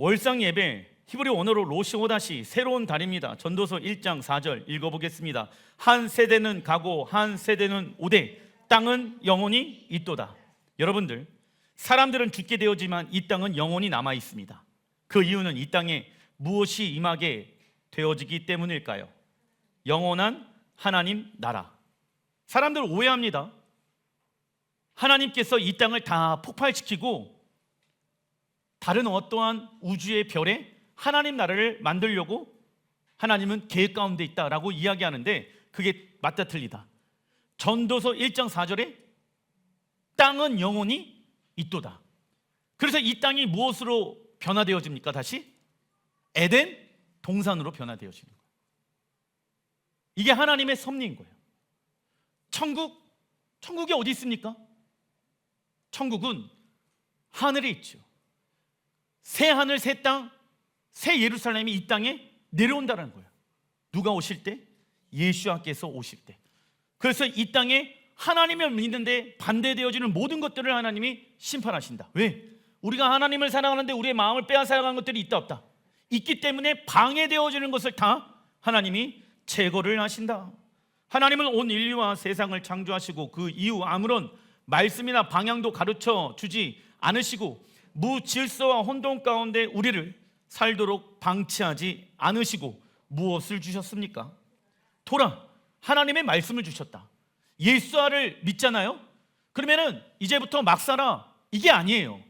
월상 예배 히브리 언어로 로시 호다시 새로운 달입니다. 전도서 1장 4절 읽어보겠습니다. 한 세대는 가고 한 세대는 오되 땅은 영원히 있도다. 여러분들, 사람들은 죽게 되었지만 이 땅은 영원히 남아 있습니다. 그 이유는 이 땅에 무엇이 임하게 되어지기 때문일까요? 영원한 하나님 나라. 사람들 오해합니다. 하나님께서 이 땅을 다 폭발시키고 다른 어떠한 우주의 별에 하나님 나라를 만들려고 하나님은 계획 가운데 있다라고 이야기하는데 그게 맞다 틀리다. 전도서 1장 4절에 땅은 영원히 있도다. 그래서 이 땅이 무엇으로 변화되어집니까? 다시 에덴 동산으로 변화되어지는 거예요. 이게 하나님의 섭리인 거예요. 천국이 어디 있습니까? 천국은 하늘에 있죠. 새 하늘, 새 땅, 새 예루살렘이 이 땅에 내려온다는 거예요. 누가 오실 때? 예수와께서 오실 때. 그래서 이 땅에 하나님을 믿는데 반대되어지는 모든 것들을 하나님이 심판하신다. 왜? 우리가 하나님을 사랑하는데 우리의 마음을 빼앗아간 것들이 있다 없다? 있기 때문에 방해되어지는 것을 다 하나님이 제거를 하신다. 하나님은 온 인류와 세상을 창조하시고 그 이후 아무런 말씀이나 방향도 가르쳐 주지 않으시고 무질서와 혼돈 가운데 우리를 살도록 방치하지 않으시고 무엇을 주셨습니까? 토라, 하나님의 말씀을 주셨다. 예수와를 믿잖아요? 그러면은 이제부터 막 살아, 이게 아니에요.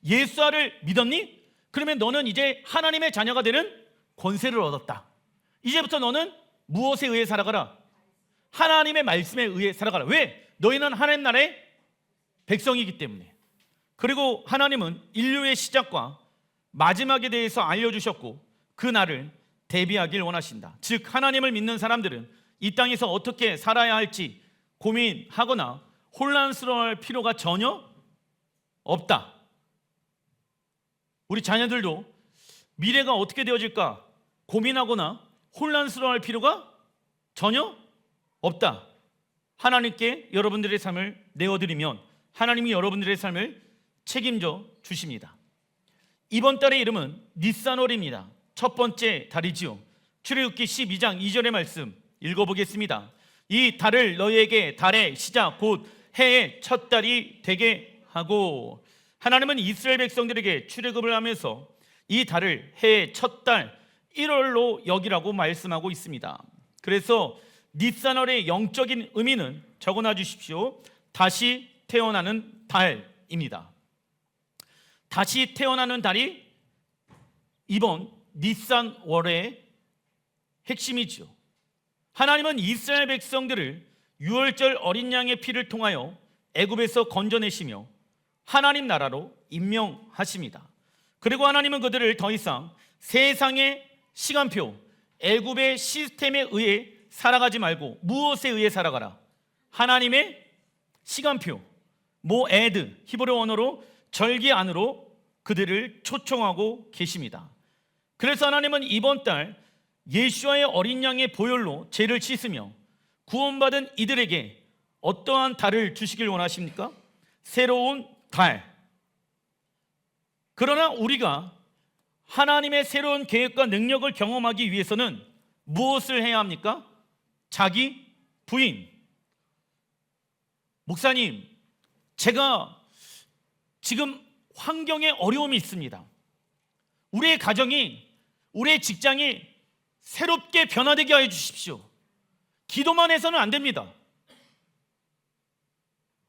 예수와를 믿었니? 그러면 너는 이제 하나님의 자녀가 되는 권세를 얻었다. 이제부터 너는 무엇에 의해 살아가라? 하나님의 말씀에 의해 살아가라. 왜? 너희는 하나님 나라의 백성이기 때문에. 그리고 하나님은 인류의 시작과 마지막에 대해서 알려주셨고 그 날을 대비하길 원하신다. 즉 하나님을 믿는 사람들은 이 땅에서 어떻게 살아야 할지 고민하거나 혼란스러워할 필요가 전혀 없다. 우리 자녀들도 미래가 어떻게 되어질까 고민하거나 혼란스러워할 필요가 전혀 없다. 하나님께 여러분들의 삶을 내어드리면 하나님이 여러분들의 삶을 책임져 주십니다. 이번 달의 이름은 니산월입니다. 첫 번째 달이지요. 출애굽기 12장 2절의 말씀 읽어보겠습니다. 이 달을 너희에게 달의 시작 곧 해의 첫 달이 되게 하고, 하나님은 이스라엘 백성들에게 출애굽을 하면서 이 달을 해의 첫 달 1월로 여기라고 말씀하고 있습니다. 그래서 니산월의 영적인 의미는 적어놔 주십시오. 다시 태어나는 달입니다. 다시 태어나는 달이 이번 니산월의 핵심이죠. 하나님은 이스라엘 백성들을 유월절 어린 양의 피를 통하여 애굽에서 건져내시며 하나님 나라로 임명하십니다. 그리고 하나님은 그들을 더 이상 세상의 시간표, 애굽의 시스템에 의해 살아가지 말고 무엇에 의해 살아가라? 하나님의 시간표, 모에드, 히브리 언어로 절기 안으로 그들을 초청하고 계십니다. 그래서 하나님은 이번 달 예수와의 어린 양의 보혈로 죄를 씻으며 구원받은 이들에게 어떠한 달을 주시길 원하십니까? 새로운 달. 그러나 우리가 하나님의 새로운 계획과 능력을 경험하기 위해서는 무엇을 해야 합니까? 자기 부인. 목사님, 제가 지금 환경에 어려움이 있습니다. 우리의 가정이, 우리의 직장이 새롭게 변화되게 해 주십시오. 기도만 해서는 안 됩니다.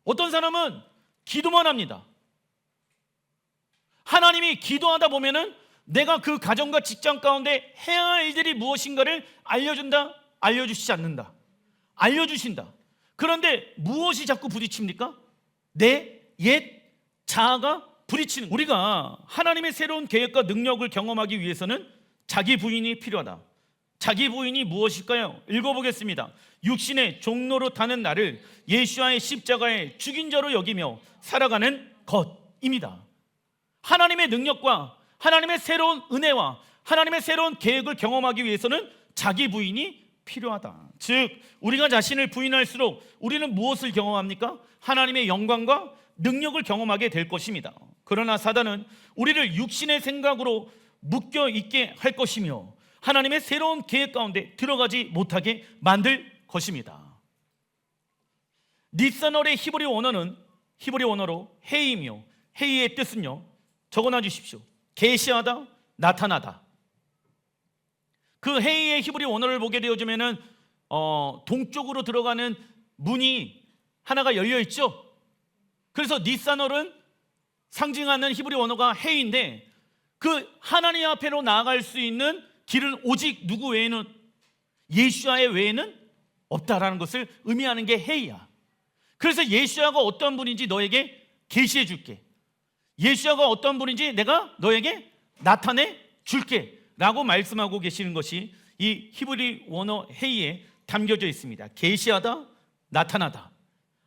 어떤 사람은 기도만 합니다. 하나님이 기도하다 보면은 내가 그 가정과 직장 가운데 해야 할 일들이 무엇인가를 알려준다? 알려주시지 않는다. 알려주신다. 그런데 무엇이 자꾸 부딪힙니까? 내 옛 자아가 부딪히는. 우리가 하나님의 새로운 계획과 능력을 경험하기 위해서는 자기 부인이 필요하다. 자기 부인이 무엇일까요? 읽어보겠습니다. 육신의 종로로 타는 나를 예수와의 십자가에 죽인 자로 여기며 살아가는 것입니다. 하나님의 능력과 하나님의 새로운 은혜와 하나님의 새로운 계획을 경험하기 위해서는 자기 부인이 필요하다. 즉 우리가 자신을 부인할수록 우리는 무엇을 경험합니까? 하나님의 영광과 능력을 경험하게 될 것입니다. 그러나 사단은 우리를 육신의 생각으로 묶여 있게 할 것이며 하나님의 새로운 계획 가운데 들어가지 못하게 만들 것입니다. 니사널의 히브리 원어로 헤이며, 헤이의 뜻은요, 적어놔 주십시오. 계시하다, 나타나다. 그 헤이의 히브리 원어를 보게 되어지면은 동쪽으로 들어가는 문이 하나가 열려 있죠. 그래서 니사널은 상징하는 히브리 원어가 헤이인데, 그 하나님 앞에로 나아갈 수 있는 길은 오직 누구 외에는, 예수야의 외에는 없다라는 것을 의미하는 게 헤이야. 그래서 예수야가 어떤 분인지 너에게 계시해 줄게, 예수야가 어떤 분인지 내가 너에게 나타내 줄게 라고 말씀하고 계시는 것이 이 히브리 원어 헤이에 담겨져 있습니다. 계시하다, 나타나다.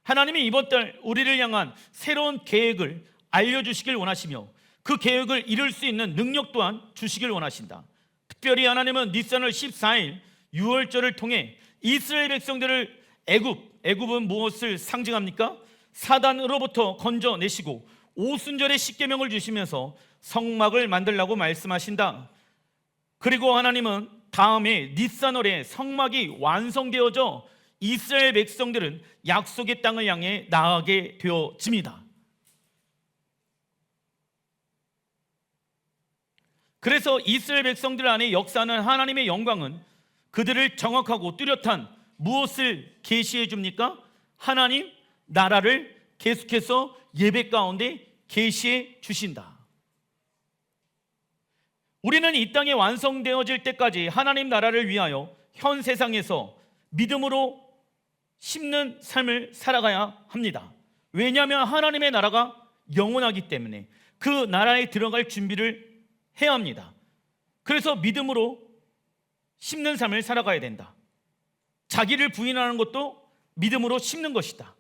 하나님이 이번 달 우리를 향한 새로운 계획을 알려주시길 원하시며 그 계획을 이룰 수 있는 능력 또한 주시길 원하신다. 특별히 하나님은 니산월 14일 유월절을 통해 이스라엘 백성들을 애굽은 무엇을 상징합니까? 사단으로부터 건져내시고 오순절의 십계명을 주시면서 성막을 만들라고 말씀하신다. 그리고 하나님은 다음에 니산월에 성막이 완성되어져 이스라엘 백성들은 약속의 땅을 향해 나아가게 되어집니다. 그래서 이스라엘 백성들 안에 역사하는 하나님의 영광은 그들을 정확하고 뚜렷한 무엇을 계시해 줍니까? 하나님 나라를 계속해서 예배 가운데 계시해 주신다. 우리는 이 땅에 완성되어질 때까지 하나님 나라를 위하여 현 세상에서 믿음으로 심는 삶을 살아가야 합니다. 왜냐하면 하나님의 나라가 영원하기 때문에 그 나라에 들어갈 준비를 해야 합니다. 그래서 믿음으로 심는 삶을 살아가야 된다. 자기를 부인하는 것도 믿음으로 심는 것이다.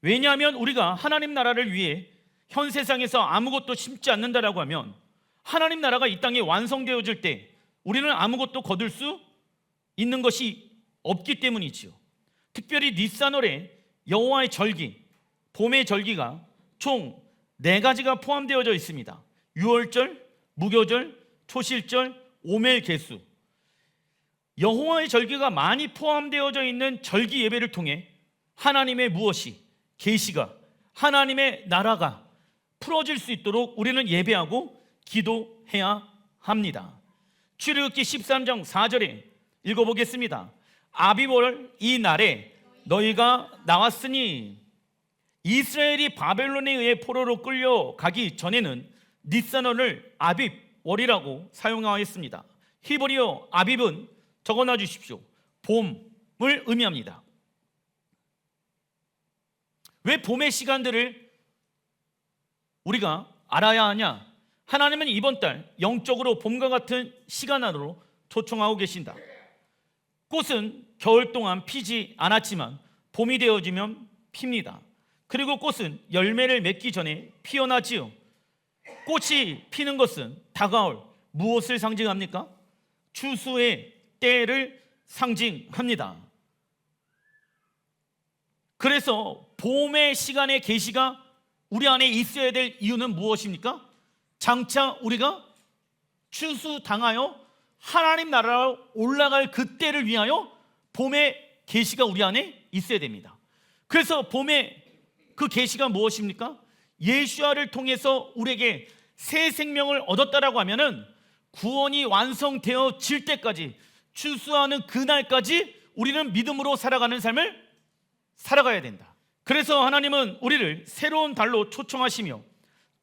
왜냐하면 우리가 하나님 나라를 위해 현 세상에서 아무것도 심지 않는다라고 하면 하나님 나라가 이 땅에 완성되어질 때 우리는 아무것도 거둘 수 있는 것이 없기 때문이지요. 특별히 니산월에 여호와의 절기, 봄의 절기가 총 4가지가 포함되어져 있습니다. 유월절, 무교절, 초실절, 오멜 개수. 여호와의 절기가 많이 포함되어져 있는 절기 예배를 통해 하나님의 무엇이, 계시가, 하나님의 나라가 풀어질 수 있도록 우리는 예배하고 기도해야 합니다. 출애굽기 13장 4절에 읽어보겠습니다. 아비월 이 날에 너희가 나왔으니, 이스라엘이 바벨론에 의해 포로로 끌려가기 전에는 니산월을 아빕월이라고 사용하였습니다. 히브리어 아빕은 적어놔 주십시오. 봄을 의미합니다. 왜 봄의 시간들을 우리가 알아야 하냐? 하나님은 이번 달 영적으로 봄과 같은 시간 안으로 초청하고 계신다. 꽃은 겨울 동안 피지 않았지만 봄이 되어지면 핍니다. 그리고 꽃은 열매를 맺기 전에 피어나지요. 꽃이 피는 것은 다가올 무엇을 상징합니까? 추수의 때를 상징합니다. 그래서 봄의 시간의 계시가 우리 안에 있어야 될 이유는 무엇입니까? 장차 우리가 추수당하여 하나님 나라로 올라갈 그때를 위하여 봄의 계시가 우리 안에 있어야 됩니다. 그래서 봄의 그 계시가 무엇입니까? 예수야를 통해서 우리에게 새 생명을 얻었다라고 하면은 구원이 완성되어질 때까지, 추수하는 그날까지 우리는 믿음으로 살아가는 삶을 살아가야 된다. 그래서 하나님은 우리를 새로운 달로 초청하시며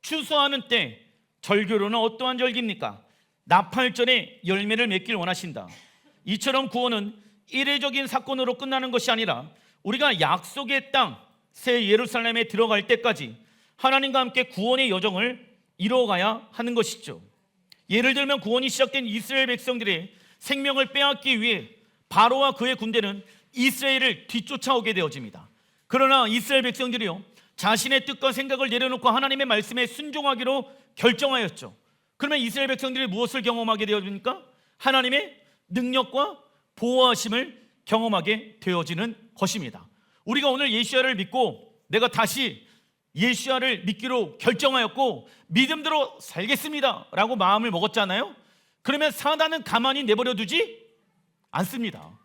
추수하는 때, 절교로는 어떠한 절기입니까? 나팔절에 열매를 맺길 원하신다. 이처럼 구원은 이례적인 사건으로 끝나는 것이 아니라 우리가 약속의 땅 새 예루살렘에 들어갈 때까지 하나님과 함께 구원의 여정을 이루어가야 하는 것이죠. 예를 들면 구원이 시작된 이스라엘 백성들의 생명을 빼앗기 위해 바로와 그의 군대는 이스라엘을 뒤쫓아오게 되어집니다. 그러나 이스라엘 백성들이요, 자신의 뜻과 생각을 내려놓고 하나님의 말씀에 순종하기로 결정하였죠. 그러면 이스라엘 백성들이 무엇을 경험하게 되어집니까? 하나님의 능력과 보호하심을 경험하게 되어지는 것입니다. 우리가 오늘 예수야를 믿고 내가 다시 예수야를 믿기로 결정하였고 믿음대로 살겠습니다 라고 마음을 먹었잖아요. 그러면 사단은 가만히 내버려 두지 않습니다.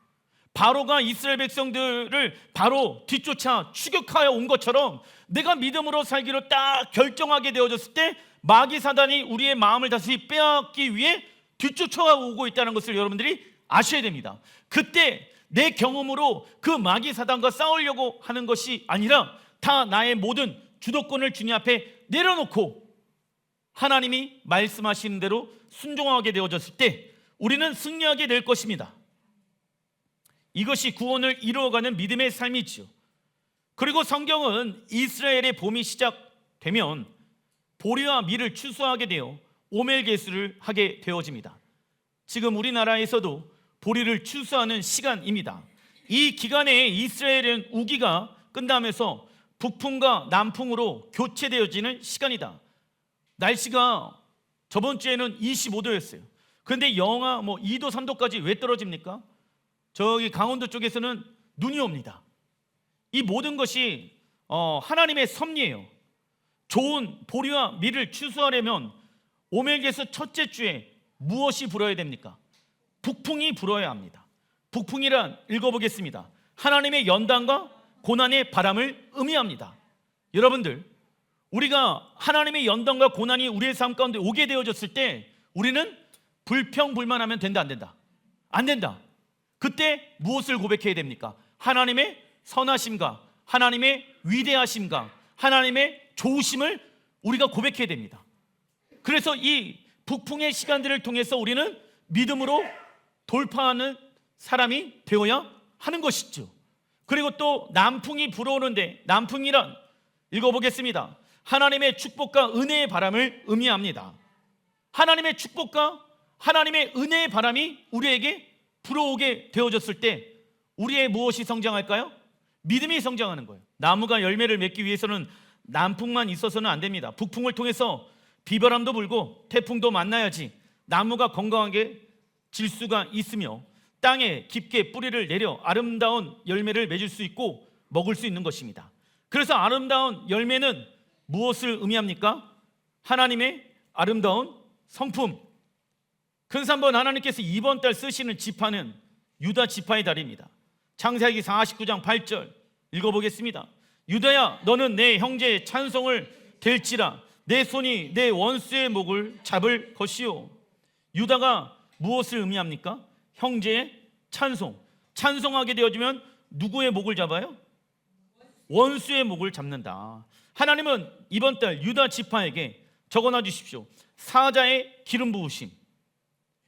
바로가 이스라엘 백성들을 바로 뒤쫓아 추격하여 온 것처럼 내가 믿음으로 살기로 딱 결정하게 되어졌을 때 마귀 사단이 우리의 마음을 다시 빼앗기 위해 뒤쫓아오고 있다는 것을 여러분들이 아셔야 됩니다. 그때 내 경험으로 그 마귀 사단과 싸우려고 하는 것이 아니라 다 나의 모든 주도권을 주님 앞에 내려놓고 하나님이 말씀하시는 대로 순종하게 되어졌을 때 우리는 승리하게 될 것입니다. 이것이 구원을 이루어가는 믿음의 삶이지요. 그리고 성경은 이스라엘의 봄이 시작되면 보리와 밀을 추수하게 되어 오멜개수를 하게 되어집니다. 지금 우리나라에서도 보리를 추수하는 시간입니다. 이 기간에 이스라엘은 우기가 끝나면서 북풍과 남풍으로 교체되어지는 시간이다. 날씨가 저번 주에는 25도였어요. 그런데 영하 2도 3도까지 왜 떨어집니까? 저기 강원도 쪽에서는 눈이 옵니다. 이 모든 것이 하나님의 섭리예요. 좋은 보리와 밀을 추수하려면 오멜개수 첫째 주에 무엇이 불어야 됩니까? 북풍이 불어야 합니다. 북풍이란 읽어보겠습니다. 하나님의 연단과 고난의 바람을 의미합니다. 여러분들, 우리가 하나님의 연단과 고난이 우리의 삶 가운데 오게 되어졌을 때 우리는 불평불만하면 된다, 안 된다? 안 된다. 그때 무엇을 고백해야 됩니까? 하나님의 선하심과 하나님의 위대하심과 하나님의 좋으심을 우리가 고백해야 됩니다. 그래서 이 북풍의 시간들을 통해서 우리는 믿음으로 돌파하는 사람이 되어야 하는 것이죠. 그리고 또 남풍이 불어오는데, 남풍이란 읽어보겠습니다. 하나님의 축복과 은혜의 바람을 의미합니다. 하나님의 축복과 하나님의 은혜의 바람이 우리에게 불어오게 되어졌을 때 우리의 무엇이 성장할까요? 믿음이 성장하는 거예요. 나무가 열매를 맺기 위해서는 남풍만 있어서는 안 됩니다. 북풍을 통해서 비바람도 불고 태풍도 만나야지 나무가 건강하게 질 수가 있으며 땅에 깊게 뿌리를 내려 아름다운 열매를 맺을 수 있고 먹을 수 있는 것입니다. 그래서 아름다운 열매는 무엇을 의미합니까? 하나님의 아름다운 성품. 근삼번 하나님께서 이번 달 쓰시는 지파는 유다 지파의 달입니다. 창세기 49장 8절 읽어보겠습니다. 유다야, 너는 내 형제의 찬송을 들지라. 내 손이 내 원수의 목을 잡을 것이요. 유다가 무엇을 의미합니까? 형제의 찬송. 찬송하게 되어지면 누구의 목을 잡아요? 원수의 목을 잡는다. 하나님은 이번 달 유다 지파에게 적어놔 주십시오. 사자의 기름 부으심.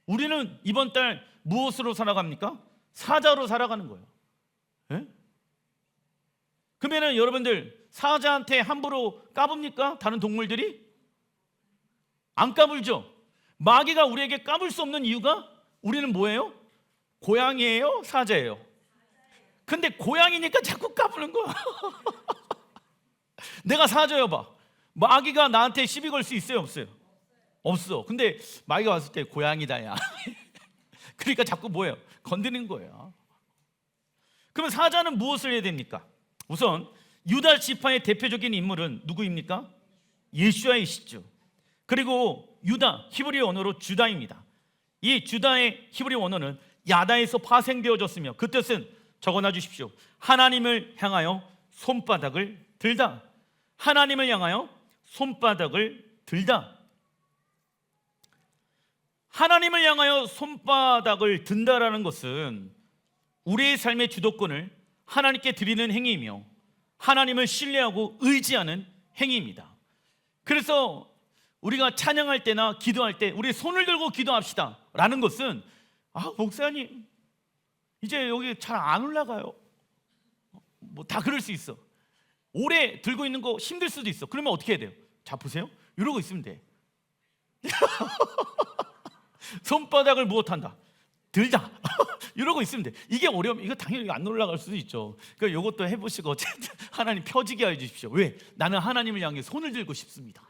우리는 이번 달 무엇으로 살아갑니까? 사자로 살아가는 거예요. 예? 그러면 여러분들 사자한테 함부로 까붑니까? 다른 동물들이? 안 까불죠. 마귀가 우리에게 까불 수 없는 이유가 우리는 뭐예요? 고양이예요? 사자예요? 근데 고양이니까 자꾸 까부는 거야. 내가 사자여봐. 마귀가 나한테 시비 걸 수 있어요? 없어요? 없어. 근데 마귀가 왔을 때 고양이다 야. 그러니까 자꾸 뭐예요? 건드리는 거예요. 그러면 사자는 무엇을 해야 됩니까? 우선 유다 지파의 대표적인 인물은 누구입니까? 예수야이시죠. 그리고 유다, 히브리 언어로 주다입니다. 이 주다의 히브리 언어는 야다에서 파생되어졌으며 그 뜻은 적어놔 주십시오. 하나님을 향하여 손바닥을 들다. 하나님을 향하여 손바닥을 들다. 하나님을 향하여 손바닥을 든다라는 것은 우리의 삶의 주도권을 하나님께 드리는 행위이며 하나님을 신뢰하고 의지하는 행위입니다. 그래서 우리가 찬양할 때나 기도할 때 우리 손을 들고 기도합시다 라는 것은 목사님 이제 여기 잘 안 올라가요. 뭐 다 그럴 수 있어. 오래 들고 있는 거 힘들 수도 있어. 그러면 어떻게 해야 돼요? 자 보세요. 이러고 있으면 돼. 손바닥을 무엇한다? 들다. 이러고 있으면 돼. 이게 어려움. 이거 당연히 안 올라갈 수도 있죠. 그러니까 이것도 해보시고 어쨌든 하나님 펴지게 해주십시오. 왜? 나는 하나님을 향해 손을 들고 싶습니다.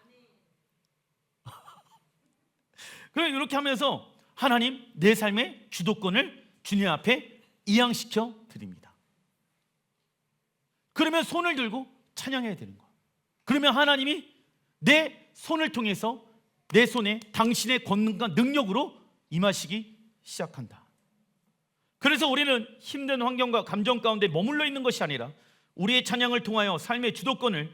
그럼 이렇게 하면서 하나님 내 삶의 주도권을 주님 앞에 이양시켜 드립니다. 그러면 손을 들고 찬양해야 되는 거예요. 그러면 하나님이 내 손을 통해서 내 손에 당신의 권능과 능력으로 임하시기 시작한다. 그래서 우리는 힘든 환경과 감정 가운데 머물러 있는 것이 아니라 우리의 찬양을 통하여 삶의 주도권을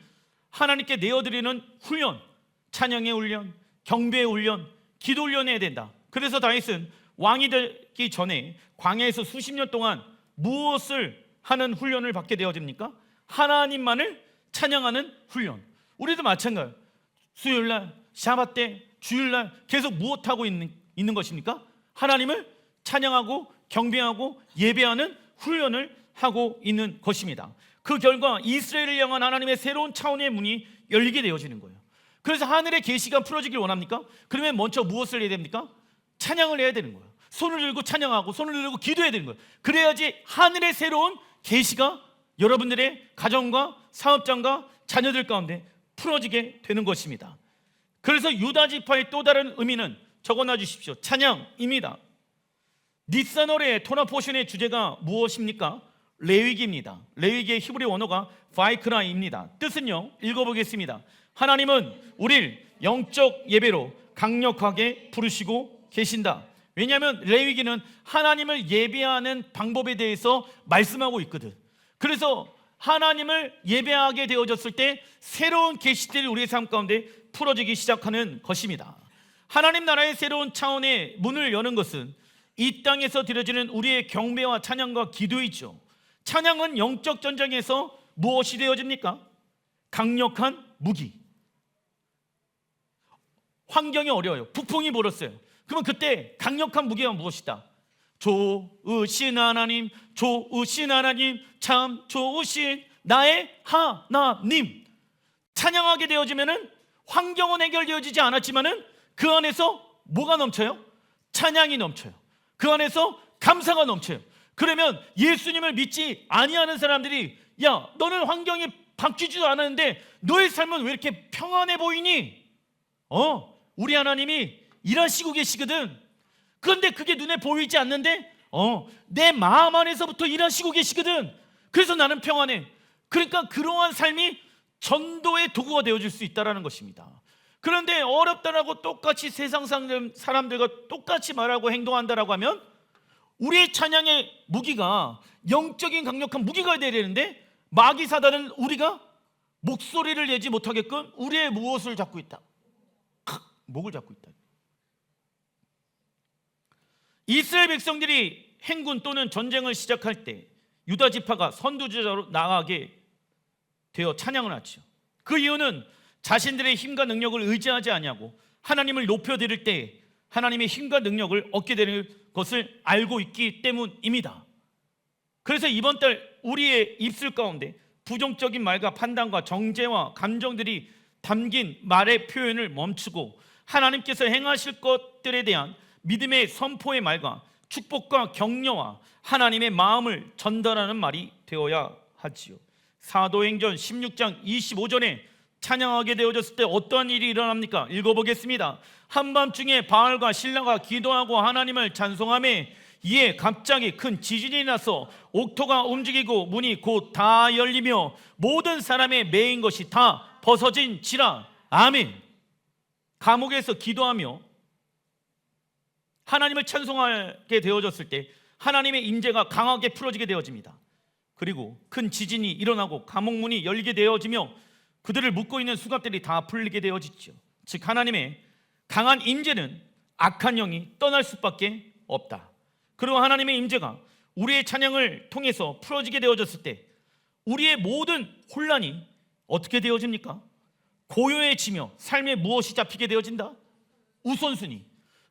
하나님께 내어드리는 훈련, 찬양의 훈련, 경배의 훈련, 기도 훈련해야 된다. 그래서 다윗은 왕이 되기 전에 광야에서 수십 년 동안 무엇을 하는 훈련을 받게 되어집니까? 하나님만을 찬양하는 훈련. 우리도 마찬가지예요. 수요일날, 샤bat 때, 주일날 계속 무엇하고 있는 것입니까? 하나님을 찬양하고 경배하고 예배하는 훈련을 하고 있는 것입니다. 그 결과 이스라엘을 향한 하나님의 새로운 차원의 문이 열리게 되어지는 거예요. 그래서 하늘의 계시가 풀어지길 원합니까? 그러면 먼저 무엇을 해야 됩니까? 찬양을 해야 되는 거예요. 손을 들고 찬양하고 손을 들고 기도해야 되는 거예요. 그래야지 하늘의 새로운 계시가 여러분들의 가정과 사업장과 자녀들 가운데 풀어지게 되는 것입니다. 그래서 유다 지파의 또 다른 의미는 적어놔 주십시오. 찬양입니다. 니사노레의 토나 포션의 주제가 무엇입니까? 레위기입니다. 레위기의 히브리 원어가 바이크라입니다. 뜻은요, 읽어보겠습니다. 하나님은 우리를 영적 예배로 강력하게 부르시고 계신다. 왜냐하면 레위기는 하나님을 예배하는 방법에 대해서 말씀하고 있거든. 그래서 하나님을 예배하게 되어졌을 때 새로운 계시들이 우리의 삶 가운데 풀어지기 시작하는 것입니다. 하나님 나라의 새로운 차원의 문을 여는 것은 이 땅에서 드려지는 우리의 경배와 찬양과 기도이죠. 찬양은 영적 전쟁에서 무엇이 되어집니까? 강력한 무기. 환경이 어려워요. 북풍이 불었어요. 그러면 그때 강력한 무기가 무엇이다? 좋으신 하나님, 좋으신 하나님, 참 좋으신 나의 하나님. 찬양하게 되어지면은 환경은 해결되어지지 않았지만은 그 안에서 뭐가 넘쳐요? 찬양이 넘쳐요. 그 안에서 감사가 넘쳐요. 그러면 예수님을 믿지 아니하는 사람들이, 야, 너는 환경이 바뀌지도 않았는데 너의 삶은 왜 이렇게 평안해 보이니? 우리 하나님이 일하시고 계시거든. 그런데 그게 눈에 보이지 않는데 내 마음 안에서부터 일하시고 계시거든. 그래서 나는 평안해. 그러니까 그러한 삶이 전도의 도구가 되어줄 수 있다는 것입니다. 그런데 어렵다라고 똑같이 세상 사람들과 똑같이 말하고 행동한다라고 하면 우리의 찬양의 무기가 영적인 강력한 무기가 되어야 되는데, 마귀 사단은 우리가 목소리를 내지 못하게끔 우리의 무엇을 잡고 있다? 목을 잡고 있다. 이스라엘 백성들이 행군 또는 전쟁을 시작할 때 유다 지파가 선두주자로 나가게 되어 찬양을 하죠. 그 이유는 자신들의 힘과 능력을 의지하지 아니하고 하나님을 높여드릴 때 하나님의 힘과 능력을 얻게 되는 것을 알고 있기 때문입니다. 그래서 이번 달 우리의 입술 가운데 부정적인 말과 판단과 정죄와 감정들이 담긴 말의 표현을 멈추고 하나님께서 행하실 것들에 대한 믿음의 선포의 말과 축복과 격려와 하나님의 마음을 전달하는 말이 되어야 하지요. 사도행전 16장 25절에 찬양하게 되어졌을 때 어떠한 일이 일어납니까? 읽어보겠습니다. 한밤중에 바알과 신라가 기도하고 하나님을 찬송하며 이에 갑자기 큰 지진이 나서 옥토가 움직이고 문이 곧 다 열리며 모든 사람의 매인 것이 다 벗어진지라. 아멘. 감옥에서 기도하며 하나님을 찬송하게 되어졌을 때 하나님의 임재가 강하게 풀어지게 되어집니다. 그리고 큰 지진이 일어나고 감옥 문이 열리게 되어지며 그들을 묶고 있는 수갑들이 다 풀리게 되어지죠. 즉 하나님의 강한 임재는 악한 영이 떠날 수밖에 없다. 그리고 하나님의 임재가 우리의 찬양을 통해서 풀어지게 되어졌을 때 우리의 모든 혼란이 어떻게 되어집니까? 고요해지며 삶에 무엇이 잡히게 되어진다? 우선순위.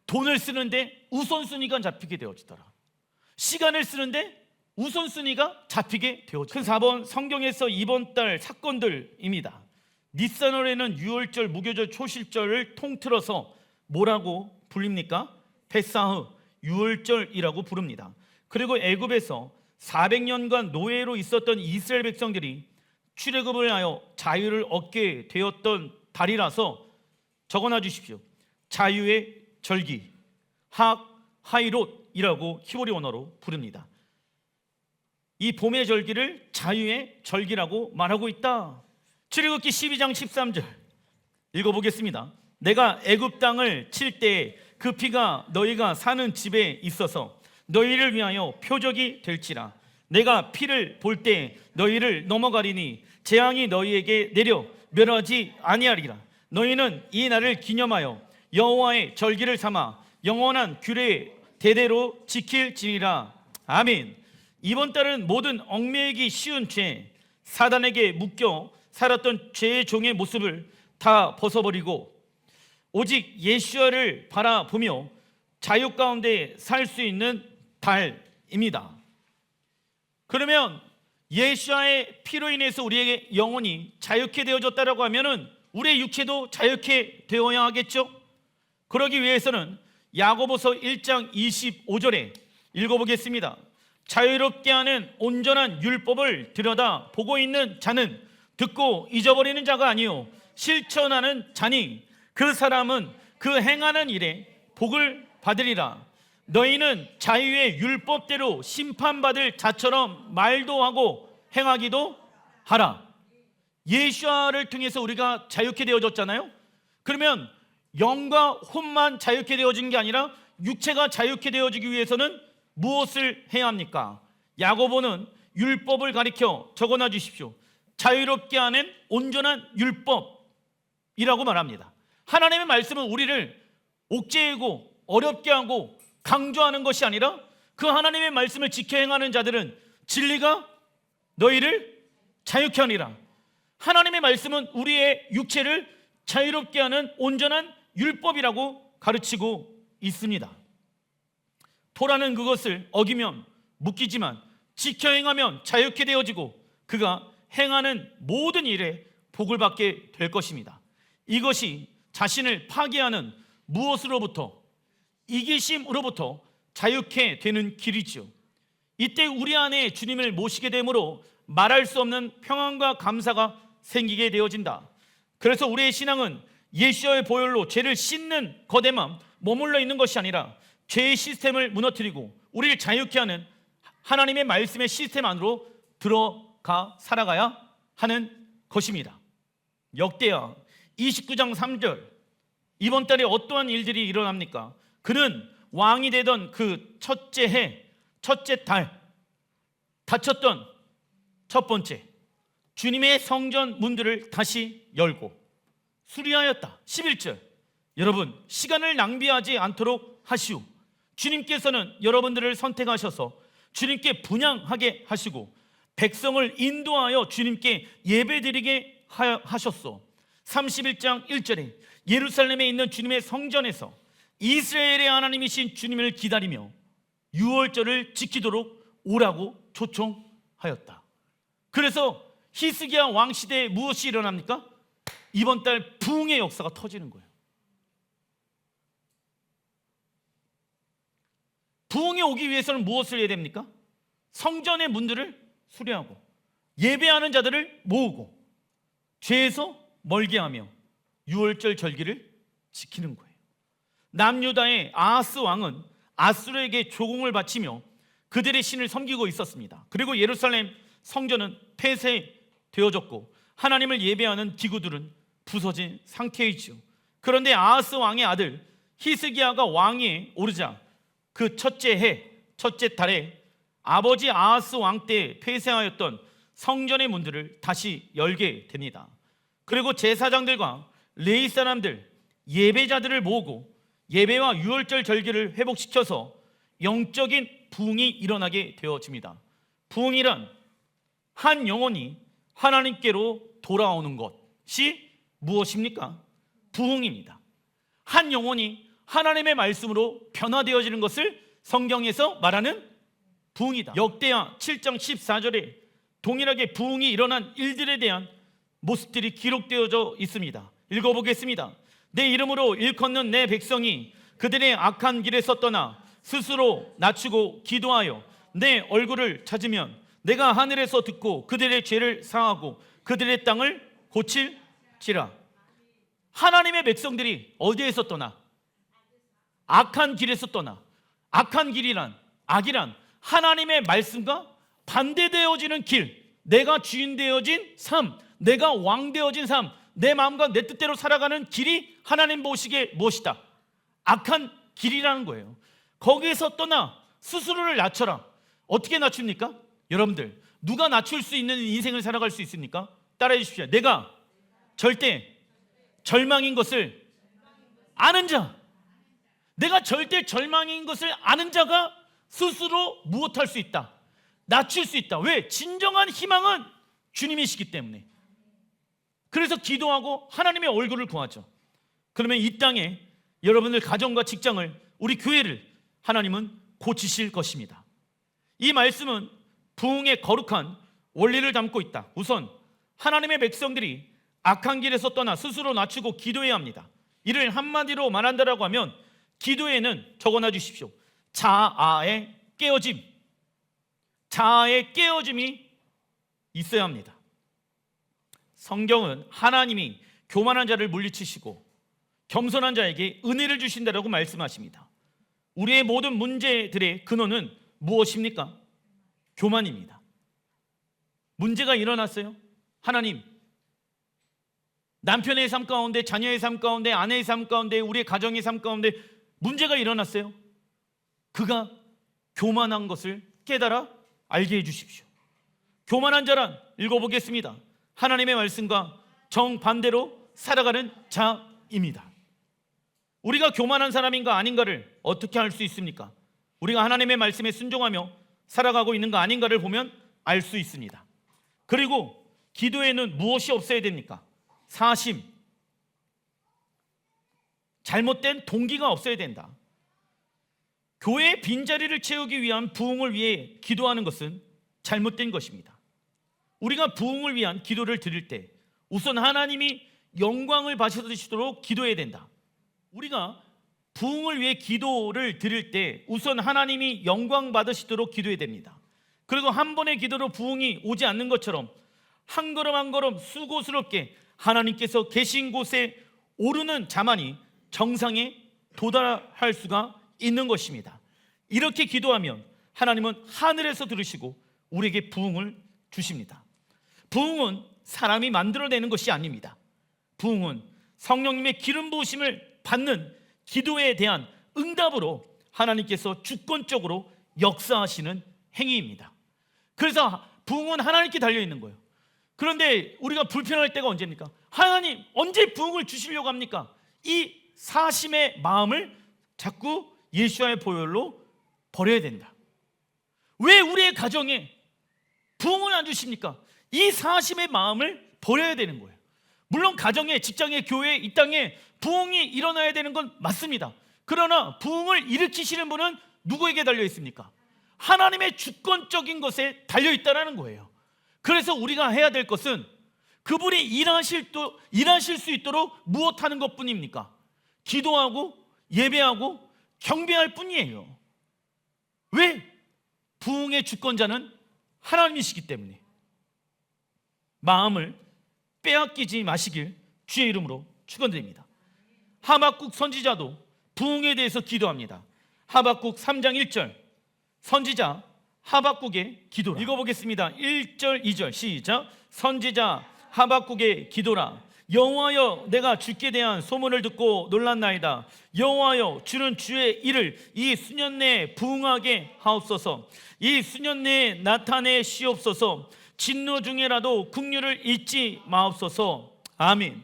돈을 쓰는데 우선순위가 잡히게 되어지더라. 시간을 쓰는데 우선순위가 잡히게 되어지더라. 그 4번 성경에서 이번 달 사건들입니다. 니산월에는 유월절, 무교절, 초실절을 통틀어서 뭐라고 불립니까? 페사흐, 유월절이라고 부릅니다. 그리고 애굽에서 400년간 노예로 있었던 이스라엘 백성들이 출애굽을 하여 자유를 얻게 되었던 달이라서 적어놔 주십시오. 자유의 절기, 하이롯이라고 히브리 원어로 부릅니다. 이 봄의 절기를 자유의 절기라고 말하고 있다. 출애굽기 12장 13절 읽어보겠습니다. 내가 애굽 땅을 칠 때에 그 피가 너희가 사는 집에 있어서 너희를 위하여 표적이 될지라. 내가 피를 볼 때 너희를 넘어가리니 재앙이 너희에게 내려 멸하지 아니하리라. 너희는 이 날을 기념하여 여호와의 절기를 삼아 영원한 규례 대대로 지킬지니라. 아멘. 이번 달은 모든 얽매이기 쉬운 죄, 사단에게 묶여 살았던 죄의 종의 모습을 다 벗어버리고 오직 예수야를 바라보며 자유 가운데 살 수 있는 달입니다. 그러면 예수야의 피로 인해서 우리에게 영혼이 자유케 되어졌다라고 하면은 우리의 육체도 자유케 되어야 하겠죠? 그러기 위해서는 야고보서 1장 25절에 읽어보겠습니다. 자유롭게 하는 온전한 율법을 들여다 보고 있는 자는 듣고 잊어버리는 자가 아니요 실천하는 자니 그 사람은 그 행하는 일에 복을 받으리라. 너희는 자유의 율법대로 심판받을 자처럼 말도 하고 행하기도 하라. 예수야를 통해서 우리가 자유케 되어졌잖아요. 그러면 영과 혼만 자유케 되어진 게 아니라 육체가 자유케 되어지기 위해서는 무엇을 해야 합니까? 야고보는 율법을 가리켜 적어놔 주십시오. 자유롭게 하는 온전한 율법이라고 말합니다. 하나님의 말씀은 우리를 옥죄이고 어렵게 하고 강조하는 것이 아니라 그 하나님의 말씀을 지켜 행하는 자들은 진리가 너희를 자유케 하리라. 하나님의 말씀은 우리의 육체를 자유롭게 하는 온전한 율법이라고 가르치고 있습니다. 토라는 그것을 어기면 묶이지만 지켜 행하면 자유케 되어지고 그가 행하는 모든 일에 복을 받게 될 것입니다. 이것이 자신을 파괴하는 무엇으로부터 이기심으로부터 자유케 되는 길이지요. 이때 우리 안에 주님을 모시게 되므로 말할 수 없는 평안과 감사가 생기게 되어진다. 그래서 우리의 신앙은 예수의 보혈로 죄를 씻는 것에만 머물러 있는 것이 아니라 죄의 시스템을 무너뜨리고 우리를 자유케 하는 하나님의 말씀의 시스템 안으로 들어가 살아가야 하는 것입니다. 역대하 29장 3절 이번 달에 어떠한 일들이 일어납니까? 그는 왕이 되던 그 첫째 해, 첫째 달 닫혔던 첫 번째 주님의 성전 문들을 다시 열고 수리하였다. 11절 여러분 시간을 낭비하지 않도록 하시오. 주님께서는 여러분들을 선택하셔서 주님께 분향하게 하시고 백성을 인도하여 주님께 예배드리게 하셨소. 31장 1절에 예루살렘에 있는 주님의 성전에서 이스라엘의 하나님이신 주님을 기다리며 유월절을 지키도록 오라고 초청하였다. 그래서 히스기야 왕 시대에 무엇이 일어납니까? 이번 달 부흥의 역사가 터지는 거예요. 부흥이 오기 위해서는 무엇을 해야 됩니까? 성전의 문들을 수리하고 예배하는 자들을 모으고 죄에서 멀게 하며 유월절 절기를 지키는 거예요. 남유다의 아하스 왕은 아수르에게 조공을 바치며 그들의 신을 섬기고 있었습니다. 그리고 예루살렘 성전은 폐쇄되어졌고 하나님을 예배하는 기구들은 부서진 상태이지요. 그런데 아하스 왕의 아들 히스기야가 왕위에 오르자 그 첫째 해, 첫째 달에 아버지 아하스 왕 때 폐쇄하였던 성전의 문들을 다시 열게 됩니다. 그리고 제사장들과 레위 사람들, 예배자들을 모으고 예배와 유월절 절기를 회복시켜서 영적인 부흥이 일어나게 되어집니다. 부흥이란 한 영혼이 하나님께로 돌아오는 것이 무엇입니까? 부흥입니다. 한 영혼이 하나님의 말씀으로 변화되어지는 것을 성경에서 말하는 부흥이다. 역대하 7장 14절에 동일하게 부흥이 일어난 일들에 대한 모습들이 기록되어져 있습니다. 읽어보겠습니다. 내 이름으로 일컫는 내 백성이 그들의 악한 길에서 떠나 스스로 낮추고 기도하여 내 얼굴을 찾으면 내가 하늘에서 듣고 그들의 죄를 사하고 그들의 땅을 고칠지라. 하나님의 백성들이 어디에서 떠나? 악한 길에서 떠나. 악한 길이란, 악이란 하나님의 말씀과 반대되어지는 길, 내가 주인 되어진 삶, 내가 왕되어진 삶, 내 마음과 내 뜻대로 살아가는 길이 하나님 보시기에 무엇이다? 악한 길이라는 거예요. 거기에서 떠나 스스로를 낮춰라. 어떻게 낮춥니까? 여러분들, 누가 낮출 수 있는 인생을 살아갈 수 있습니까? 따라해 주십시오. 내가 절대 절망인 것을 아는 자. 내가 절대 절망인 것을 아는 자가 스스로 무엇할 수 있다? 낮출 수 있다. 왜? 진정한 희망은 주님이시기 때문에. 그래서 기도하고 하나님의 얼굴을 구하죠. 그러면 이 땅에 여러분들 가정과 직장을, 우리 교회를 하나님은 고치실 것입니다. 이 말씀은 부흥의 거룩한 원리를 담고 있다. 우선 하나님의 백성들이 악한 길에서 떠나 스스로 낮추고 기도해야 합니다. 이를 한마디로 말한다라고 하면 기도에는 적어놔 주십시오. 자아의 깨어짐. 자아의 깨어짐이 있어야 합니다. 성경은 하나님이 교만한 자를 물리치시고 겸손한 자에게 은혜를 주신다라고 말씀하십니다. 우리의 모든 문제들의 근원은 무엇입니까? 교만입니다. 문제가 일어났어요. 하나님, 남편의 삶 가운데, 자녀의 삶 가운데, 아내의 삶 가운데, 우리의 가정의 삶 가운데 문제가 일어났어요. 그가 교만한 것을 깨달아 알게 해주십시오. 교만한 자란, 읽어보겠습니다. 하나님의 말씀과 정반대로 살아가는 자입니다. 우리가 교만한 사람인가 아닌가를 어떻게 알 수 있습니까? 우리가 하나님의 말씀에 순종하며 살아가고 있는가 아닌가를 보면 알 수 있습니다. 그리고 기도에는 무엇이 없어야 됩니까? 사심, 잘못된 동기가 없어야 된다. 교회의 빈자리를 채우기 위한 부흥을 위해 기도하는 것은 잘못된 것입니다. 우리가 부흥을 위한 기도를 드릴 때 우선 하나님이 영광을 받으시도록 기도해야 된다. 우리가 부흥을 위해 기도를 드릴 때 우선 하나님이 영광 받으시도록 기도해야 됩니다. 그리고 한 번의 기도로 부흥이 오지 않는 것처럼 한 걸음 한 걸음 수고스럽게 하나님께서 계신 곳에 오르는 자만이 정상에 도달할 수가 있는 것입니다. 이렇게 기도하면 하나님은 하늘에서 들으시고 우리에게 부흥을 주십니다. 부흥은 사람이 만들어내는 것이 아닙니다. 부흥은 성령님의 기름 부으심을 받는 기도에 대한 응답으로 하나님께서 주권적으로 역사하시는 행위입니다. 그래서 부흥은 하나님께 달려있는 거예요. 그런데 우리가 불편할 때가 언제입니까? 하나님 언제 부흥을 주시려고 합니까? 이 사심의 마음을 자꾸 예수와의 보혈로 버려야 된다. 왜 우리의 가정에 부흥을 안 주십니까? 이 사심의 마음을 버려야 되는 거예요. 물론 가정에, 직장에, 교회에, 이 땅에 부흥이 일어나야 되는 건 맞습니다. 그러나 부흥을 일으키시는 분은 누구에게 달려 있습니까? 하나님의 주권적인 것에 달려 있다는 거예요. 그래서 우리가 해야 될 것은 그분이 일하실 수 있도록 무엇하는 것뿐입니까? 기도하고 예배하고 경배할 뿐이에요. 왜? 부흥의 주권자는 하나님이시기 때문에. 마음을 빼앗기지 마시길 주의 이름으로 축원드립니다. 하박국 선지자도 부흥에 대해서 기도합니다. 하박국 3장 1절 선지자 하박국의 기도라. 읽어보겠습니다. 1절 2절 시작. 선지자 하박국의 기도라. 여호와여, 내가 주께 대한 소문을 듣고 놀랐나이다. 여호와여, 주는 주의 일을 이 수년 내에 부응하게 하옵소서. 이 수년 내에 나타내시옵소서. 진노 중에라도 긍휼을 잊지 마옵소서. 아멘.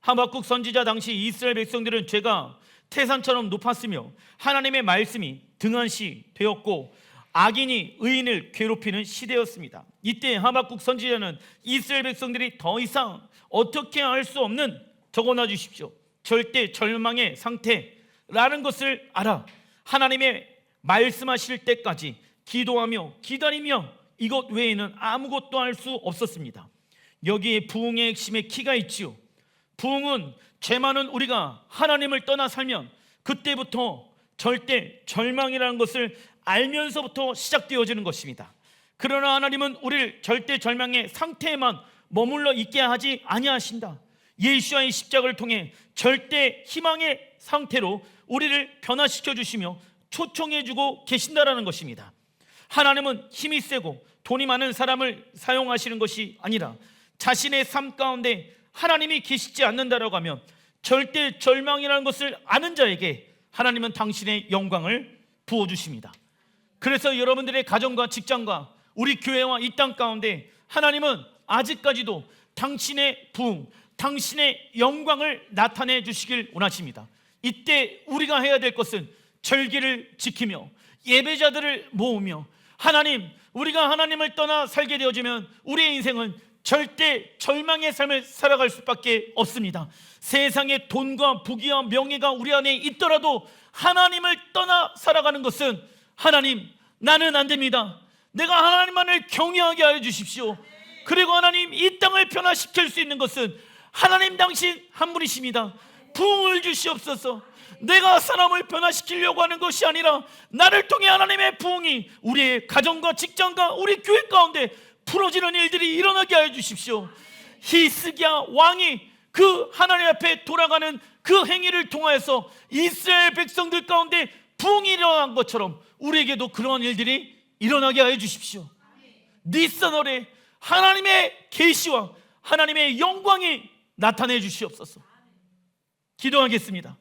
하박국 선지자 당시 이스라엘 백성들은 죄가 태산처럼 높았으며 하나님의 말씀이 등한시 되었고 악인이 의인을 괴롭히는 시대였습니다. 이때 하박국 선지자는 이스라엘 백성들이 더 이상 어떻게 할 수 없는, 적어놔 주십시오, 절대 절망의 상태라는 것을 알아 하나님의 말씀하실 때까지 기도하며 기다리며 이것 외에는 아무것도 할 수 없었습니다. 여기에 부흥의 핵심의 키가 있지요. 부흥은 죄 많은 우리가 하나님을 떠나 살면 그때부터 절대 절망이라는 것을 알면서부터 시작되어지는 것입니다. 그러나 하나님은 우리를 절대 절망의 상태에만 머물러 있게 하지 아니하신다. 예수와의 십자가를 통해 절대 희망의 상태로 우리를 변화시켜 주시며 초청해 주고 계신다라는 것입니다. 하나님은 힘이 세고 돈이 많은 사람을 사용하시는 것이 아니라 자신의 삶 가운데 하나님이 계시지 않는다라고 하면 절대 절망이라는 것을 아는 자에게 하나님은 당신의 영광을 부어주십니다. 그래서 여러분들의 가정과 직장과 우리 교회와 이 땅 가운데 하나님은 아직까지도 당신의 부흥, 당신의 영광을 나타내 주시길 원하십니다. 이때 우리가 해야 될 것은 절기를 지키며 예배자들을 모으며 하나님, 우리가 하나님을 떠나 살게 되어지면 우리의 인생은 절대 절망의 삶을 살아갈 수밖에 없습니다. 세상의 돈과 부귀와 명예가 우리 안에 있더라도 하나님을 떠나 살아가는 것은 하나님, 나는 안 됩니다. 내가 하나님만을 경외하게 하여 주십시오. 그리고 하나님, 이 땅을 변화시킬 수 있는 것은 하나님 당신 한 분이십니다. 부흥을 주시옵소서. 내가 사람을 변화시키려고 하는 것이 아니라 나를 통해 하나님의 부흥이 우리의 가정과 직장과 우리 교회 가운데 풀어지는 일들이 일어나게 하여 주십시오. 히스기야 왕이 그 하나님 앞에 돌아가는 그 행위를 통하여서 이스라엘 백성들 가운데 부흥이 일어난 것처럼 우리에게도 그러한 일들이 일어나게 하여 주십시오. 니스너레 하나님의 계시와 하나님의 영광이 나타내 주시옵소서. 기도하겠습니다.